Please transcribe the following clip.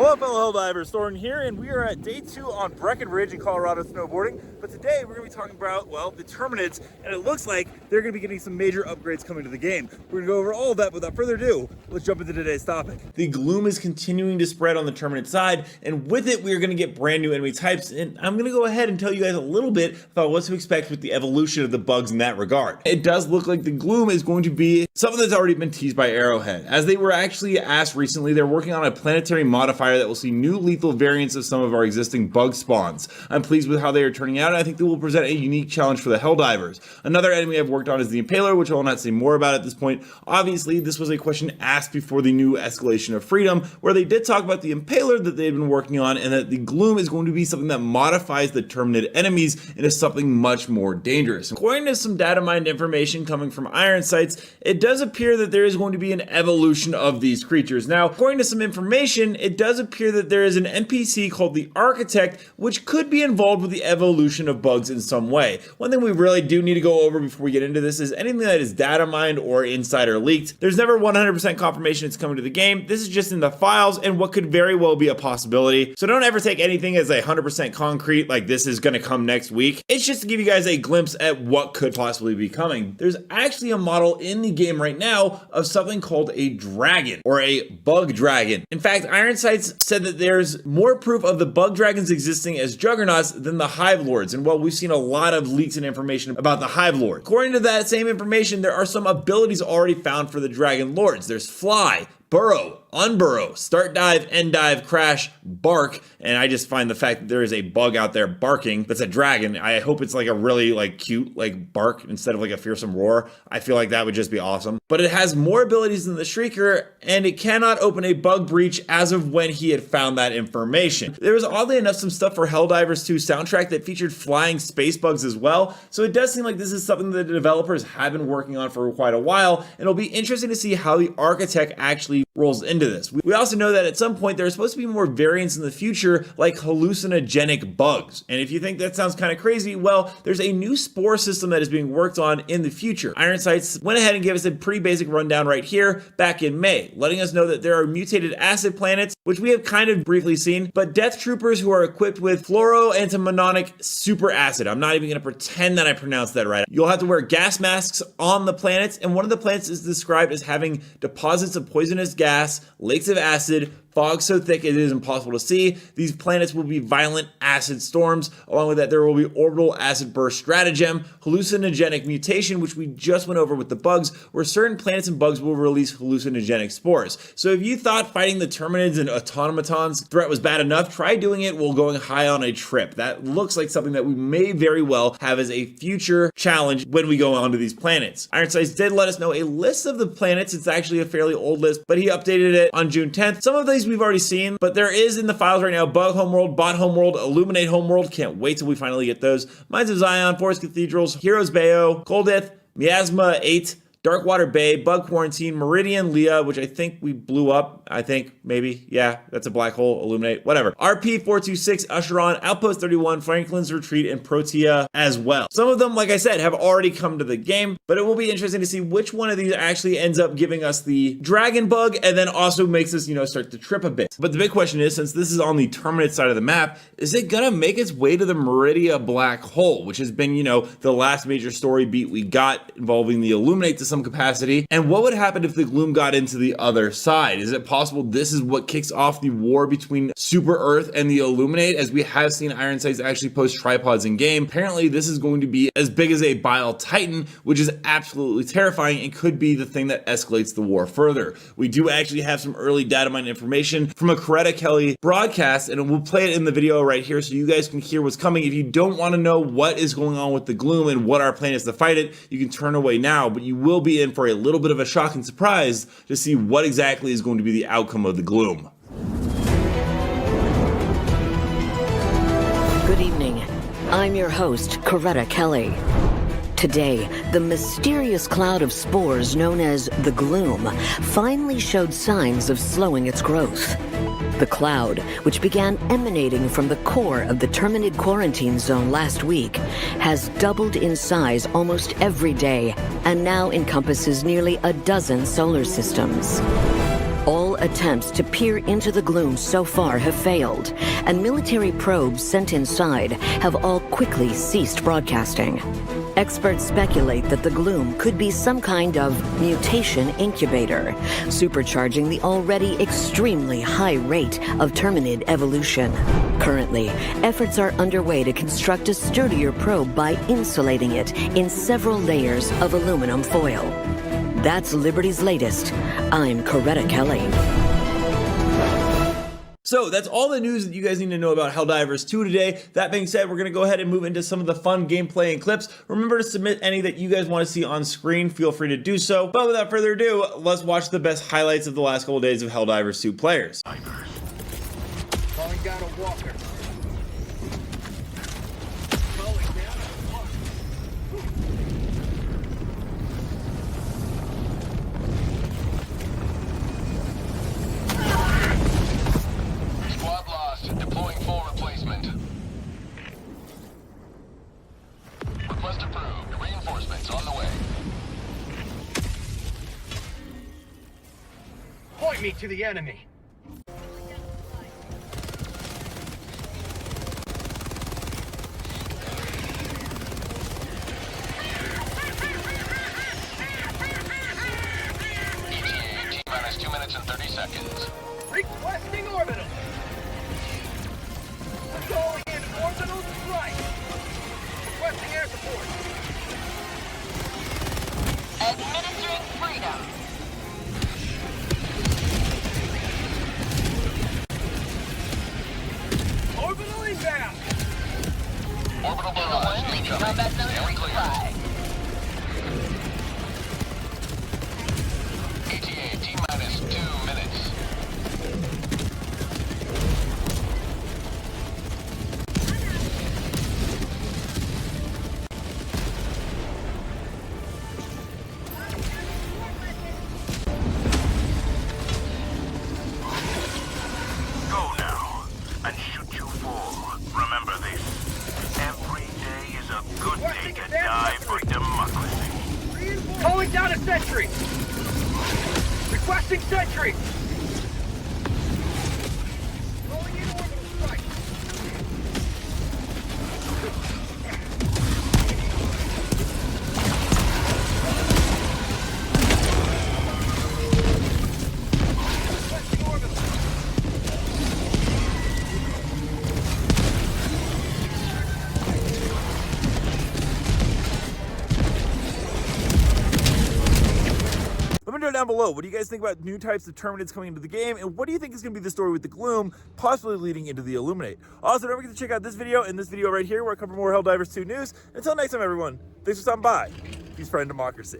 Hello fellow Helldivers, Thornton here, and we are at day 2 on Breckenridge in Colorado snowboarding. But today we're going to be talking about, well, the Terminids, and it looks like they're going to be getting some major upgrades coming to the game. We're going to go over all of that, but without further ado, let's jump into today's topic. The Gloom is continuing to spread on the Terminid side, and with it we are going to get brand new enemy types, and I'm going to go ahead and tell you guys a little bit about what to expect with the evolution of the bugs in that regard. It does look like the Gloom is going to be something that's already been teased by Arrowhead. As they were actually asked recently, they're working on a planetary modifier that will see new lethal variants of some of our existing bug spawns. I'm pleased with how they are turning out, and I think they will present a unique challenge for the Helldivers. Another enemy I've worked on is the Impaler, which I will not say more about at this point. Obviously, this was a question asked before the new Escalation of Freedom, where they did talk about the Impaler that they've been working on, and that the Gloom is going to be something that modifies the Terminid enemies into something much more dangerous. According to some datamined information coming from Iron Sights, it does appear that there is going to be an evolution of these creatures. Now, according to some information, it does appear that there is an NPC called the Architect, which could be involved with the evolution of bugs in some way. One thing we really do need to go over before we get into this is anything that is data mined or insider leaked. There's never 100% confirmation it's coming to the game. This is just in the files and what could very well be a possibility. So don't ever take anything as 100% concrete, like this is going to come next week. It's just to give you guys a glimpse at what could possibly be coming. There's actually a model in the game right now of something called a dragon, or a bug dragon. In fact, Iron Sights said that there's more proof of the bug dragons existing as juggernauts than the Hive Lords, and well, we've seen a lot of leaks and information about the Hive Lord. According to that same information, there are some abilities already found for the Dragon Lords. There's Fly, Burrow, Unburrow, Start Dive, End Dive, Crash, Bark, and I just find the fact that there is a bug out there barking that's a dragon. I hope it's like a really cute bark instead of a fearsome roar. I feel like that would just be awesome. But it has more abilities than the Shrieker, and it cannot open a bug breach as of when he had found that information. There was oddly enough some stuff for Helldivers 2 soundtrack that featured flying space bugs as well, so it does seem like this is something that the developers have been working on for quite a while, and it'll be interesting to see how the Architect actually rolls into this. We also know that at some point there's supposed to be more variants in the future, like hallucinogenic bugs. And if you think that sounds kind of crazy, well, there's a new spore system that is being worked on in the future. Iron Sights went ahead and gave us a pretty basic rundown right here back in May, letting us know that there are mutated acid planets, which we have kind of briefly seen, but death troopers who are equipped with fluoroantimononic super acid. I'm not even going to pretend that I pronounced that right. You'll have to wear gas masks on the planets, and one of the planets is described as having deposits of poisonous gas, lakes of acid, fog so thick it is impossible to see. These planets will be violent acid storms. Along with that, there will be orbital acid burst stratagem, hallucinogenic mutation, which we just went over with the bugs, where certain planets and bugs will release hallucinogenic spores. So if you thought fighting the Terminids and automatons threat was bad enough, try doing it while going high on a trip. That looks like something that we may very well have as a future challenge when we go onto these planets. Iron Sights did let us know a list of the planets. It's actually a fairly old list, but he updated it on June 10th. Some of these we've already seen, but there is in the files right now: Bug Homeworld, Bot Homeworld, Illuminate Homeworld. Can't wait till we finally get those. Mines of Zion, Forest Cathedrals, Heroes Bayo, Coldeth, Miasma 8, Darkwater Bay, Bug Quarantine, Meridian, Leah, which I think we blew up. I think, maybe, yeah, that's a black hole, Illuminate, whatever. RP426, Usheron, Outpost 31, Franklin's Retreat, and Protea as well. Some of them, like I said, have already come to the game, but it will be interesting to see which one of these actually ends up giving us the dragon bug, and then also makes us, start to trip a bit. But the big question is, since this is on the Terminid side of the map, is it gonna make its way to the Meridia black hole, which has been, the last major story beat we got involving the Illuminate to some capacity? And what would happen if the Gloom got into the other side? Is it possible this is what kicks off the war between Super Earth and the Illuminate, as we have seen Iron Sights actually post tripods in game? Apparently this is going to be as big as a Bile Titan, which is absolutely terrifying and could be the thing that escalates the war further. We do actually have some early data mine information from a Coretta Kelly broadcast, and we'll play it in the video right here so you guys can hear what's coming. If you don't want to know what is going on with the Gloom and what our plan is to fight it, you can turn away now, but you will be in for a little bit of a shock and surprise to see what exactly is going to be the outcome of the Gloom. Good evening. I'm your host, Coretta Kelly. Today, the mysterious cloud of spores known as the Gloom finally showed signs of slowing its growth. The cloud, which began emanating from the core of the Terminid quarantine zone last week, has doubled in size almost every day and now encompasses nearly a dozen solar systems. All attempts to peer into the gloom so far have failed, and military probes sent inside have all quickly ceased broadcasting. Experts speculate that the gloom could be some kind of mutation incubator, supercharging the already extremely high rate of Terminid evolution. Currently, efforts are underway to construct a sturdier probe by insulating it in several layers of aluminum foil. That's Liberty's latest. I'm Coretta Kelly. So that's all the news that you guys need to know about Helldivers 2 today. That being said, we're going to go ahead and move into some of the fun gameplay and clips. Remember to submit any that you guys want to see on screen. Feel free to do so. But without further ado, let's watch the best highlights of the last couple days of Helldivers 2 players. Calling down a walker. Deploying full replacement. Request approved. Reinforcements on the way. Point me to the enemy. ETA T-minus 2 minutes and 30 seconds. Requesting orbital. Calling in orbital strike. Requesting air support. Administering freedom. Orbital inbound. Orbital Eagle barrage 1 leaving incoming. combat zone Stand to clear. resupply. ETA T-minus 2 minutes. Go now and shoot you full. Remember this. Every day is a good day to die for democracy. Calling down a sentry. Requesting sentry. Calling in orbital strike. Requesting orbital. Let me know down below, what do you guys think about new types of Terminids coming into the game, and what do you think is going to be the story with the Gloom, possibly leading into the Illuminati? Also, don't forget to check out this video and this video right here, where I cover more Helldivers 2 news. Until next time, everyone, thanks for stopping by. Peace, friend, democracy.